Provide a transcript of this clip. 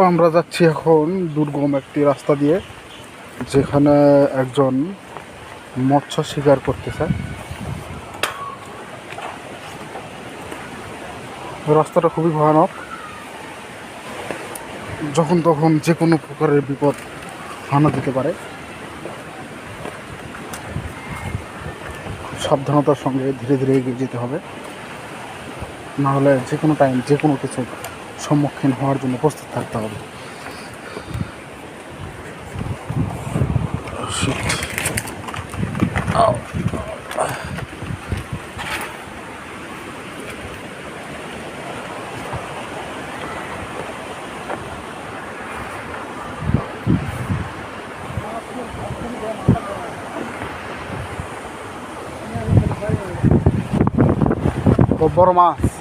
আমরা যাচ্ছি এখন দুর্গম একটি রাস্তা দিয়ে, যেখানে একজন মৎস্য শিকার করতেছে। রাস্তাটা খুবই ভয়ানক, যখন তখন যে কোনো প্রকারের বিপদ হানা দিতে পারে। সাবধানতার সঙ্গে ধীরে ধীরে এগিয়ে যেতে হবে, নাহলে যে কোনো টাইম যে কোনো কিছুর সম্মুখীন হওয়ার জন্য প্রস্তুত থাকতে হবে। বড় মাছ